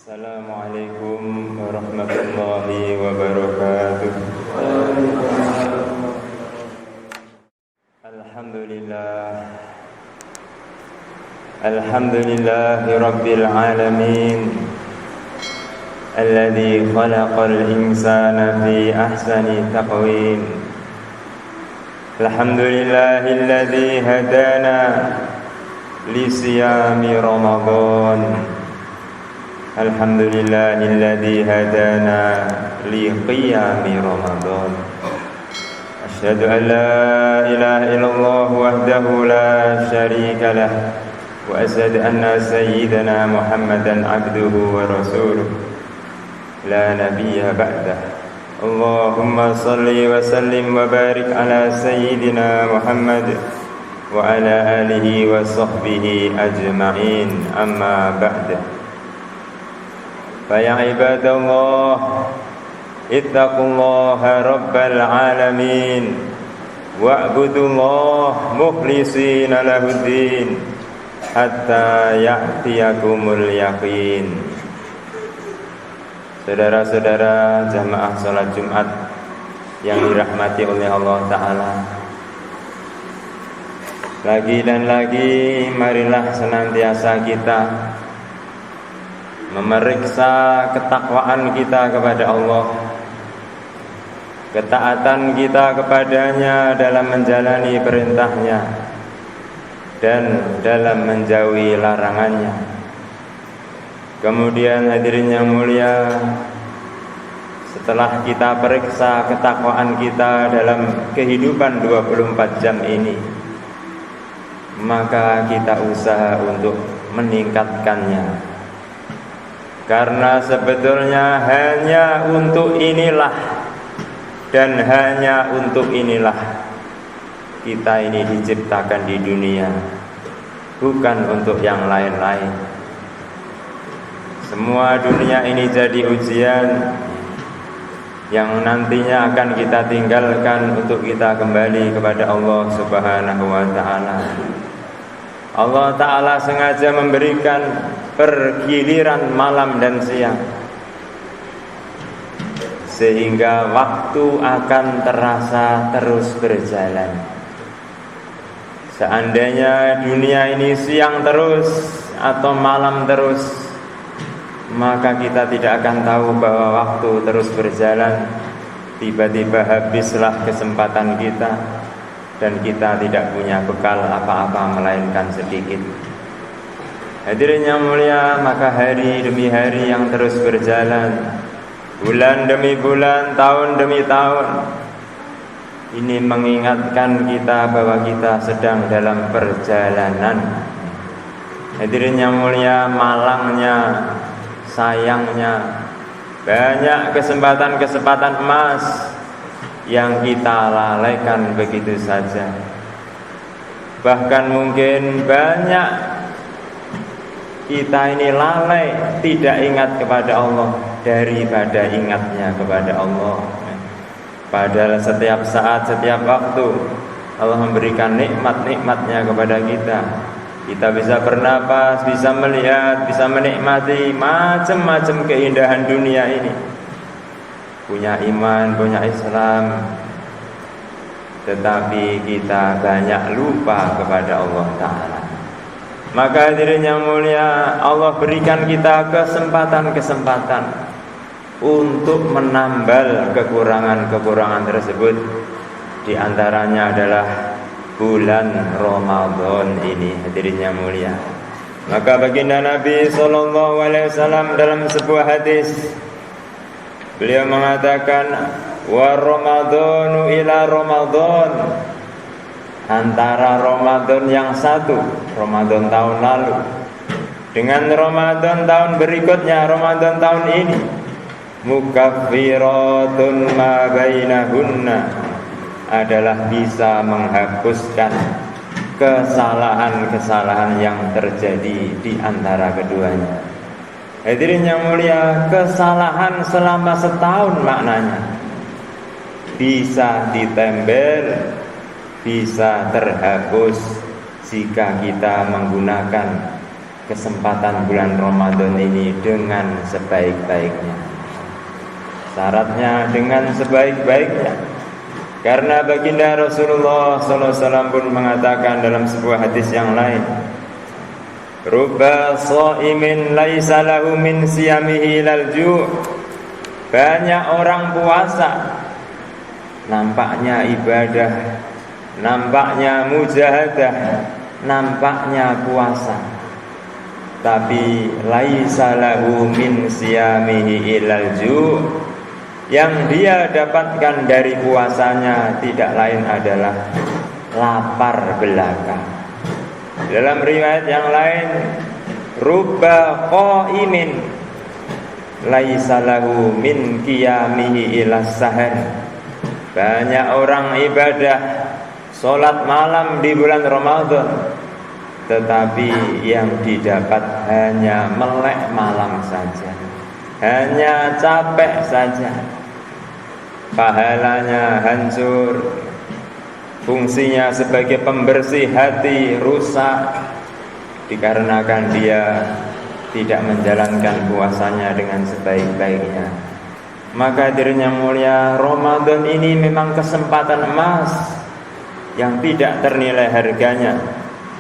Assalamualaikum warahmatullahi wabarakatuh. Alhamdulillahi rabbil alamin, alladzi khalaqal insana fi ahsani taqwim. Alhamdulillahilladzi hadana li siyami Ramadan. Alhamdulillahilladzi hadana li qiyami Ramadan. Asyhadu an la ilaha illallah wahdahu la syarika lah wa asyhadu anna sayyidana Muhammadan abduhu wa rasuluh la nabiyya ba'dah. Allahumma salli wa sallim wa barik ala sayyidina Muhammad wa ala alihi wa sahbihi ajma'in, amma ba'd. Faya ibadallah, ittaqullaha rabbal alamin, wa'budullah mukhlishina lahuddin hatta ya'tiyakumul yaqin. Saudara-saudara jamaah salat Jumat yang dirahmati oleh Allah Ta'ala, lagi dan lagi marilah senantiasa kita memeriksa ketakwaan kita kepada Allah, ketaatan kita kepadanya dalam menjalani perintahnya dan dalam menjauhi larangannya. Kemudian hadirin yang mulia, setelah kita periksa ketakwaan kita dalam kehidupan 24 jam ini, maka kita usaha untuk meningkatkannya. Karena sebetulnya hanya untuk inilah dan hanya untuk inilah kita ini diciptakan di dunia, bukan untuk yang lain-lain. Semua dunia ini jadi ujian yang nantinya akan kita tinggalkan untuk kita kembali kepada Allah Subhanahu wa Ta'ala. Allah Ta'ala sengaja memberikan pergiliran malam dan siang, sehingga waktu akan terasa terus berjalan. Seandainya dunia ini siang terus atau malam terus, maka kita tidak akan tahu bahwa waktu terus berjalan. Tiba-tiba habislah kesempatan kita dan kita tidak punya bekal apa-apa melainkan sedikit. Hadirin yang mulia, maka hari demi hari yang terus berjalan, bulan demi bulan, tahun demi tahun, ini mengingatkan kita bahwa kita sedang dalam perjalanan. Hadirin yang mulia, malangnya, sayangnya, banyak kesempatan-kesempatan emas yang kita lalaikan begitu saja. Bahkan mungkin banyak kita ini lalai, tidak ingat kepada Allah daripada ingatnya kepada Allah. Padahal setiap saat, setiap waktu Allah memberikan nikmat-nikmatnya kepada kita. Kita bisa bernapas, bisa melihat, bisa menikmati macam-macam keindahan dunia ini. Punya iman, punya Islam, tetapi kita banyak lupa kepada Allah Ta'ala. Maka hadirin yang mulia, Allah berikan kita kesempatan-kesempatan untuk menambal kekurangan-kekurangan tersebut. Di antaranya adalah bulan Ramadan ini, hadirin yang mulia. Maka baginda Nabi SAW dalam sebuah hadis, beliau mengatakan, wa Ramadhanu ila Ramadan, antara Ramadan yang satu, Ramadan tahun lalu, dengan Ramadan tahun berikutnya, Ramadan tahun ini, mukaffiratun ma bainahunna, adalah bisa menghapuskan kesalahan-kesalahan yang terjadi di antara keduanya. Hadirin yang mulia, kesalahan selama setahun maknanya bisa ditembel, bisa terhapus jika kita menggunakan kesempatan bulan Ramadan ini dengan sebaik-baiknya. Syaratnya dengan sebaik-baiknya. Karena baginda Rasulullah SAW pun mengatakan dalam sebuah hadis yang lain, Rubba sha'imin laisa lahu min siyamihi ilal ju'. Banyak orang puasa, nampaknya ibadah, nampaknya mujahadah, nampaknya puasa, tapi laisa lahu min siyamihi ilal ju'. Yang dia dapatkan dari puasanya tidak lain adalah lapar belaka. Dalam riwayat yang lain, rubba qaimin laisa lahu min qiyamihi ilas sahar. Banyak orang ibadah sholat malam di bulan Ramadan, tetapi yang didapat hanya melek malam saja, hanya capek saja. Pahalanya hancur, fungsinya sebagai pembersih hati rusak, dikarenakan dia tidak menjalankan puasanya dengan sebaik-baiknya. Maka dirinya mulia, Ramadan ini memang kesempatan emas yang tidak ternilai harganya.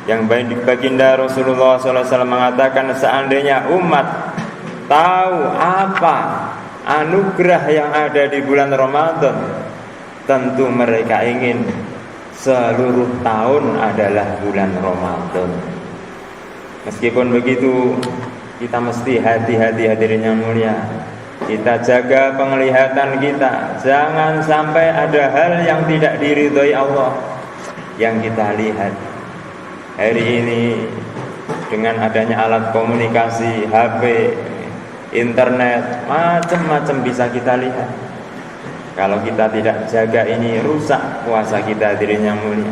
Yang baginda Rasulullah SAW mengatakan, seandainya umat tahu apa anugerah yang ada di bulan Ramadan, tentu mereka ingin seluruh tahun adalah bulan Ramadan. Meskipun begitu, kita mesti hati-hati hadirin yang mulia. Kita jaga penglihatan kita, jangan sampai ada hal yang tidak diridhoi Allah yang kita lihat. Hari ini dengan adanya alat komunikasi, HP, internet, macam-macam bisa kita lihat. Kalau kita tidak jaga ini, rusak puasa kita hadirin yang mulia.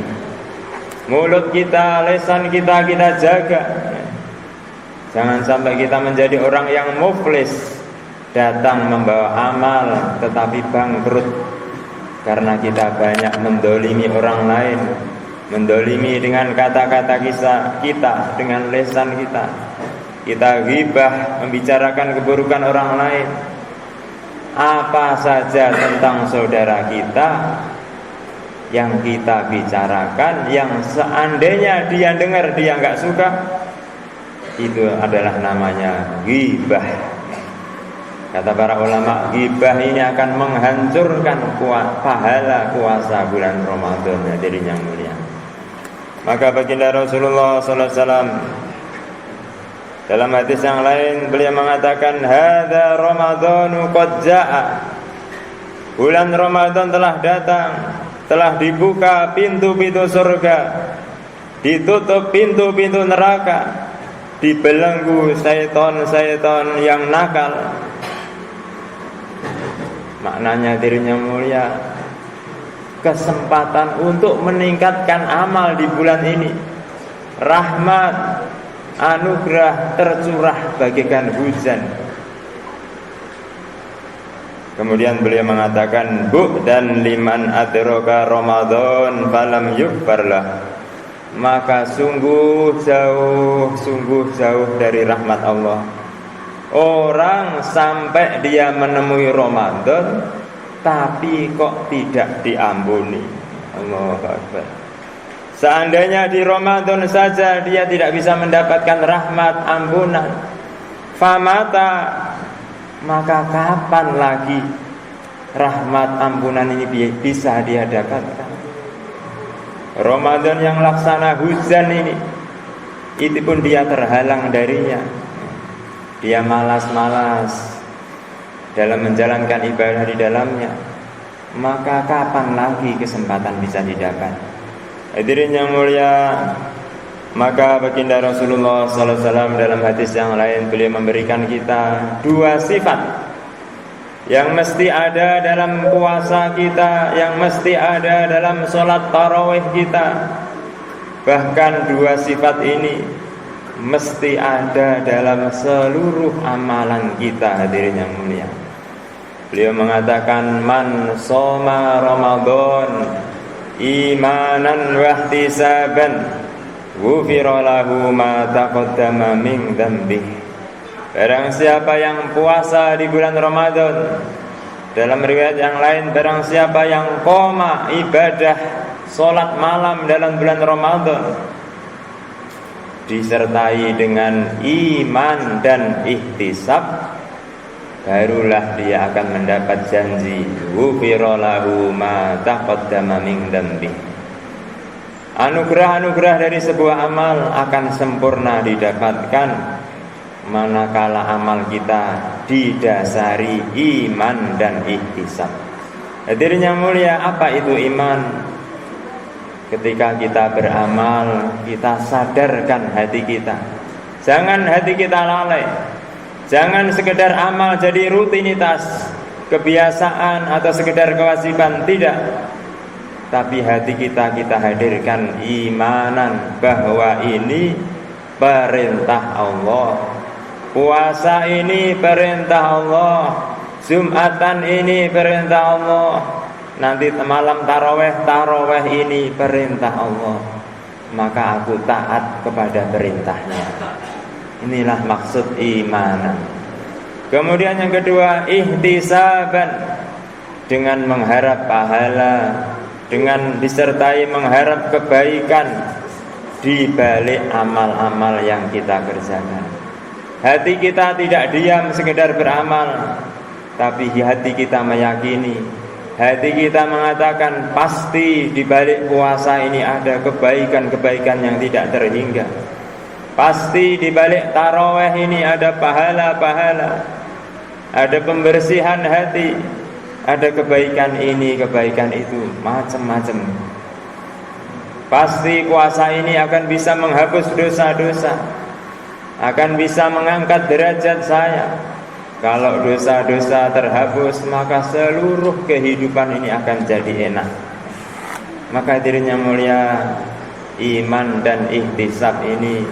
Mulut kita, lisan kita jaga. Jangan sampai kita menjadi orang yang muflis, datang membawa amal tetapi bangkrut karena kita banyak mendolimi orang lain, mendolimi dengan kata-kata kita, dengan lisan kita. Kita ghibah, membicarakan keburukan orang lain, apa saja tentang saudara kita yang kita bicarakan, yang seandainya dia dengar dia nggak suka, itu adalah namanya ghibah. Kata para ulama, ghibah ini akan menghancurkan pahala puasa bulan Ramadan hadirin yang mulia. Maka baginda Rasulullah SAW dalam hadis yang lain beliau mengatakan, hadza Ramadhanu qad jaa. Bulan Ramadan telah datang, telah dibuka pintu-pintu surga, ditutup pintu-pintu neraka, dibelenggu syaitan-syaitan yang nakal. Maknanya dirinya mulia, kesempatan untuk meningkatkan amal di bulan ini. Rahmat, anugerah tercurah bagaikan hujan. Kemudian beliau mengatakan, dan liman adraka Ramadan falam yukfarlah. Maka sungguh jauh dari rahmat Allah orang sampai dia menemui Ramadan tapi kok tidak diampuni. Allahu Akbar. Seandainya di Ramadan saja dia tidak bisa mendapatkan rahmat ampunan, famata, maka kapan lagi rahmat ampunan ini bisa dia dapatkan? Ramadan yang laksana hujan ini, itu pun dia terhalang darinya. Dia malas-malas dalam menjalankan ibadah di dalamnya. Maka kapan lagi kesempatan bisa didapat? Hadirin yang mulia, maka baginda Rasulullah SAW dalam hadis yang lain beliau memberikan kita dua sifat yang mesti ada dalam puasa kita, yang mesti ada dalam sholat tarawih kita. Bahkan dua sifat ini mesti ada dalam seluruh amalan kita hadirin yang mulia. Beliau mengatakan, man shoma Ramadan imanan wahtisaban ghufira lahu ma taqaddama min dzambihi. Barang siapa yang puasa di bulan Ramadan, dalam riwayat yang lain, barang siapa yang qoma ibadah salat malam dalam bulan Ramadan disertai dengan iman dan ihtisab, barulah dia akan mendapat janji ghufira lahu ma taqaddama min dzambi. Anugerah-anugerah dari sebuah amal akan sempurna didapatkan manakala amal kita didasari iman dan ihtisab. Hadirin yang mulia, apa itu iman? Ketika kita beramal, kita sadarkan hati kita. Jangan hati kita lalai. Jangan sekedar amal jadi rutinitas, kebiasaan atau sekedar kewajiban, tidak. Tapi hati kita hadirkan imanan bahwa ini perintah Allah. Puasa ini perintah Allah. Jumatan ini perintah Allah. Nanti malam taraweh ini perintah Allah. Maka aku taat kepada perintahnya. Inilah maksud iman. Kemudian yang kedua, ihtisaban, dengan mengharap pahala, dengan disertai mengharap kebaikan di balik amal-amal yang kita kerjakan. Hati kita tidak diam sekedar beramal, tapi hati kita meyakini, hati kita mengatakan pasti di balik puasa ini ada kebaikan-kebaikan yang tidak terhingga. Pasti di balik taraweh ini ada pahala-pahala, ada pembersihan hati, ada kebaikan ini, kebaikan itu, macam-macam. Pasti puasa ini akan bisa menghapus dosa-dosa, akan bisa mengangkat derajat saya. Kalau dosa-dosa terhapus, maka seluruh kehidupan ini akan jadi enak. Maka hadirin yang mulia, iman dan ihtisab ini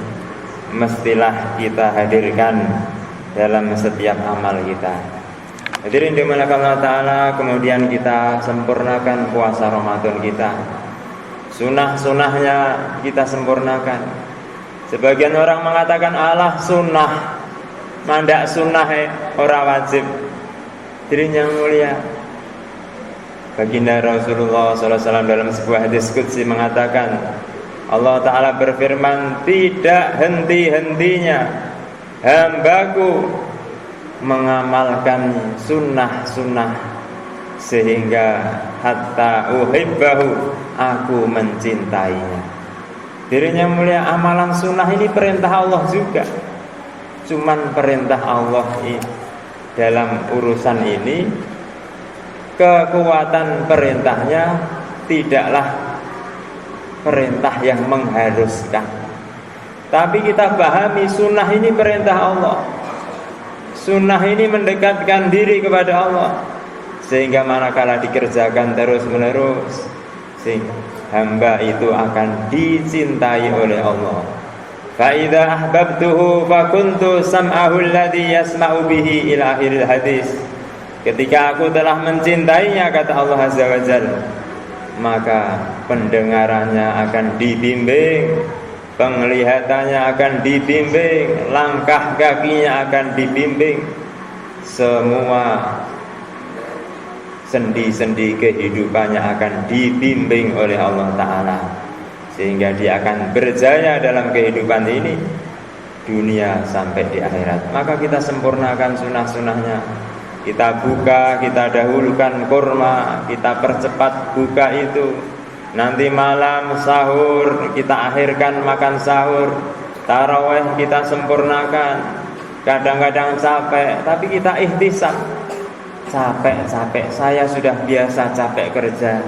mestilah kita hadirkan dalam setiap amal kita. Hadirin dimuliakan Allah Ta'ala, kemudian kita sempurnakan puasa Ramadan kita. Sunnah-sunnahnya kita sempurnakan. Sebagian orang mengatakan Allah sunnah, mandak sunnah ora wajib. Hadirin yang mulia, baginda Rasulullah SAW dalam sebuah hadis qudsi mengatakan, Allah Ta'ala berfirman, tidak henti-hentinya hambaku mengamalkan sunnah-sunnah sehingga hatta uhibbahu, aku mencintainya. Dirinya mulia, amalan sunnah ini perintah Allah juga. Cuman perintah Allah dalam urusan ini, kekuatan perintahnya tidaklah perintah yang mengharuskan. Tapi kita pahami sunnah ini perintah Allah. Sunnah ini mendekatkan diri kepada Allah, sehingga manakala dikerjakan terus-menerus, sehingga hamba itu akan dicintai oleh Allah. Fa idza ahbabtuhu fa kuntu sam'ahu alladhi yasma'u bihi ila akhiril hadis. Ketika aku telah mencintainya, kata Allah Azza wa Jalla, maka pendengarannya akan dibimbing, penglihatannya akan dibimbing, langkah kakinya akan dibimbing, semua sendi-sendi kehidupannya akan dibimbing oleh Allah Ta'ala, sehingga dia akan berjaya dalam kehidupan ini, dunia sampai di akhirat. Maka kita sempurnakan sunnah-sunnahnya. Kita buka, kita dahulukan kurma, kita percepat buka itu. Nanti malam sahur, kita akhirkan makan sahur. Taraweh kita sempurnakan. Kadang-kadang capek, tapi kita ihtisab. Capek, saya sudah biasa capek kerja.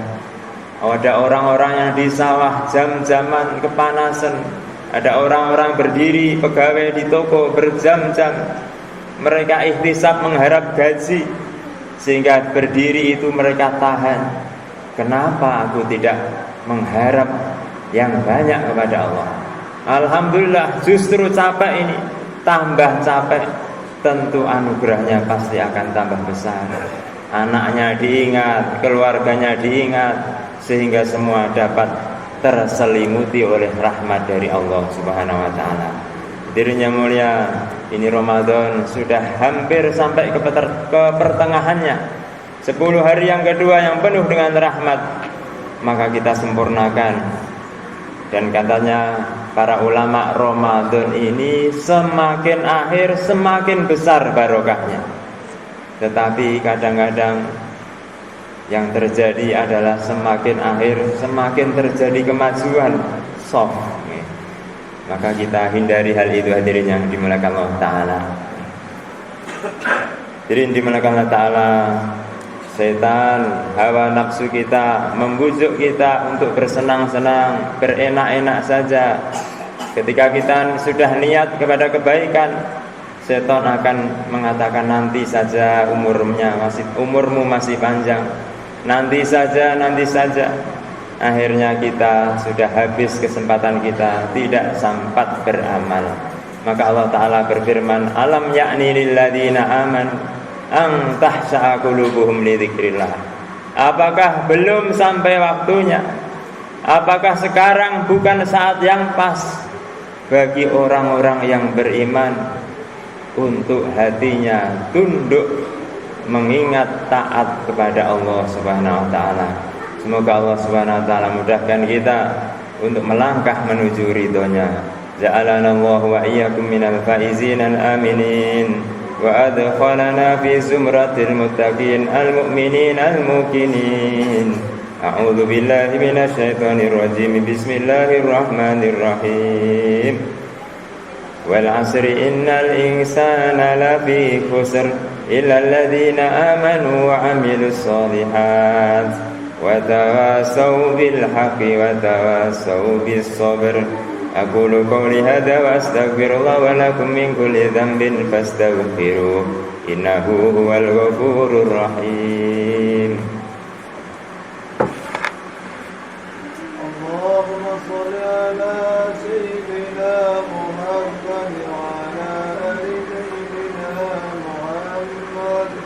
Ada orang-orang yang di sawah jam-jaman kepanasan. Ada orang-orang berdiri pegawai di toko berjam-jam. Mereka ihtisab mengharap gaji, sehingga berdiri itu mereka tahan. Kenapa aku tidak mengharap yang banyak kepada Allah? Alhamdulillah, justru capek ini tambah capek, tentu anugerahnya pasti akan tambah besar. Anaknya diingat, keluarganya diingat, sehingga semua dapat terselimuti oleh rahmat dari Allah Subhanahu wa taala. Dirinya mulia, ini Ramadan sudah hampir sampai ke pertengahannya. 10 hari yang kedua yang penuh dengan rahmat, maka kita sempurnakan. Dan katanya para ulama, Ramadan ini semakin akhir semakin besar barokahnya. Tetapi kadang-kadang yang terjadi adalah semakin akhir semakin terjadi kemajuan soft. Maka kita hindari hal itu, hadirin yang dimuliakan Allah Ta'ala. Hadirin dimuliakan Allah Ta'ala, setan, hawa nafsu kita membujuk kita untuk bersenang-senang, berenak-enak saja. Ketika kita sudah niat kepada kebaikan, setan akan mengatakan nanti saja, umurmu masih panjang. Nanti saja. Akhirnya kita sudah habis kesempatan kita, tidak sempat beramal. Maka Allah Ta'ala berfirman, alam ya'ni lilladzina amanu an tahsha'a qulubuhum li dzikrillah. Apakah belum sampai waktunya? Apakah sekarang bukan saat yang pas bagi orang-orang yang beriman untuk hatinya tunduk mengingat taat kepada Allah Subhanahu wa taala? Semoga Allah Subhanahu wa taala mudahkan kita untuk melangkah menuju ridhonya. Ja'alana Allah wa iyyakum minal faizin al-aminin wa adkhalana fi zumratil muttaqin al-mu'minin al-muqinin. A'udzu billahi minasy syaithanir rajim. Bismillahirrahmanirrahim. Wal 'asri innal insana lafi khusr illa alladzina amanu wa 'amilus shalihat wa tawasaw bil haqqi wa tawasaw bis sabr. Aqulu qawli hadza wa astaghfirullah wa lakum min kulli dhanbin fastaghfiruh innahu huwal ghafurur rahim. Allahumma shalli ala sayyidina Muhammad wa ala ali sayyidina Muhammad.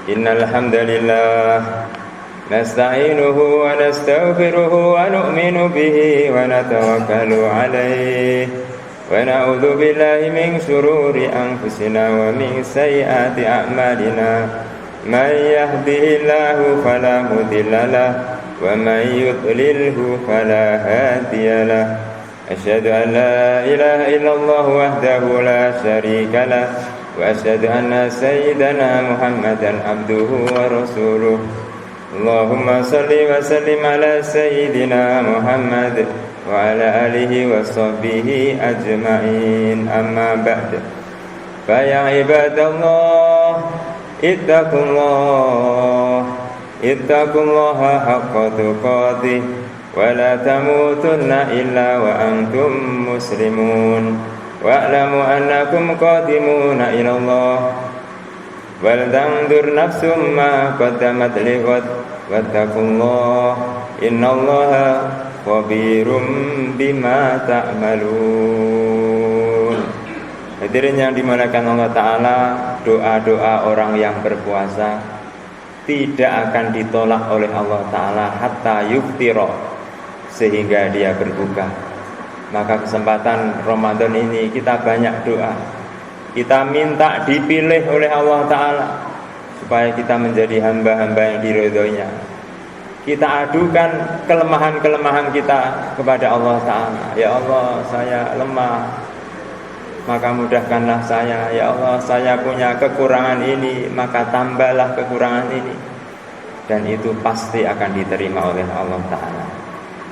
Innal hamdalillah nasta'inuhu wa nastaghfiruhu wa nu'minu bihi wa natawakkalu alayhi wa na'udzu billahi min shururi anfusina wa min sayyiati a'malina. Man yahdihillahu fala mudilla lahu wa man yudlilhu fala hadiya lahu. Asyhadu an la ilaha illallah wahdahu la syarika lahu wa asyhadu anna sayyidana Muhammadan abduhu wa rasuluh. Allahumma salli wa sallim ala sayyidina Muhammad wa ala alihi wa sahbihi ajma'in. Amma ba'd. Fa ya ibadallah ittaqullaha haqqa tuqatih wa la tamutunna illa wa antum muslimun. Wa'lamu annakum qadimuna ila Allah wal tanzur nafsum ma qaddamat lighad wattaqullah innallaha khabirum bima ta'malun. Hadirin yang dimuliakan Allah Ta'ala, doa-doa orang yang berpuasa tidak akan ditolak oleh Allah Ta'ala hatta yuftira, sehingga dia berbuka. Maka kesempatan Ramadan ini kita banyak doa. Kita minta dipilih oleh Allah Ta'ala supaya kita menjadi hamba-hamba yang diridhoinya. Kita adukan kelemahan-kelemahan kita kepada Allah Ta'ala. Ya Allah, saya lemah, maka mudahkanlah saya. Ya Allah, saya punya kekurangan ini, maka tambahlah kekurangan ini. Dan itu pasti akan diterima oleh Allah Ta'ala.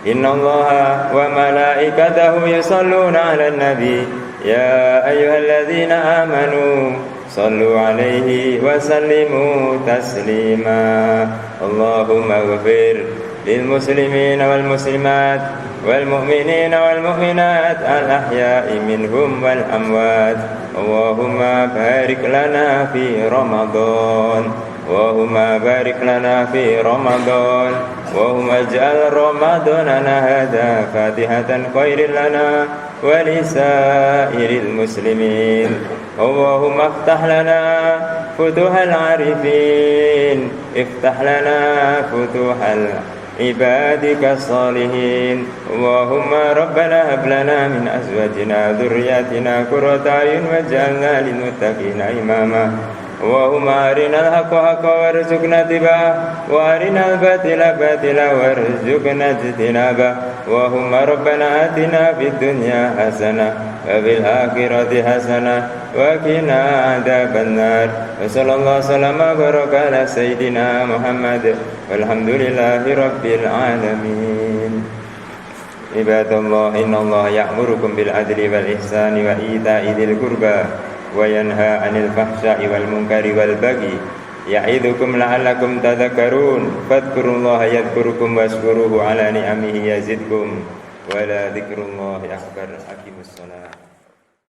Innallaha wa malaikatahu yusholluna 'alan nabi ya ayyuhalladzina amanu shallu 'alaihi wa sallimu taslima. Allahumma ighfir lil muslimina wal muslimat wal mu'minina wal mu'minat al ahya'i minhum wal amwat. Allahumma barik lana fi Ramadan. Allahumma barik lana fi Ramadan. Allahumma ij'al Ramadanana hadha fatihatan khairin lana wa lisairil muslimin. اللهم افتح لنا فتوح العارفين افتح لنا فتوح عبادك الصالحين اللهم ربنا هب لنا من أزواجنا ذرياتنا قرة أعين واجعلنا للمتقين إماما اللهم أرنا الحق حقا وارزقنا اتباعه وأرنا الباطل باطلا وارزقنا اجتنابه اللهم ربنا آتنا في الدنيا حسنة وفي الآخرة حسنة وقنا عذاب النار وصلى الله وسلم وبارك على سيدنا محمد والحمد لله رب العالمين. عباد الله إن الله يأمركم بالعدل والإحسان وإيتاء ذي القربى وينهى عن الفحشاء والمنكر والبغي يعظكم لعلكم تذكرون فاذكروا الله يذكركم واشكروه على نعمه يزدكم ولا ذكر الله أكبر. أقيموا الصلاة.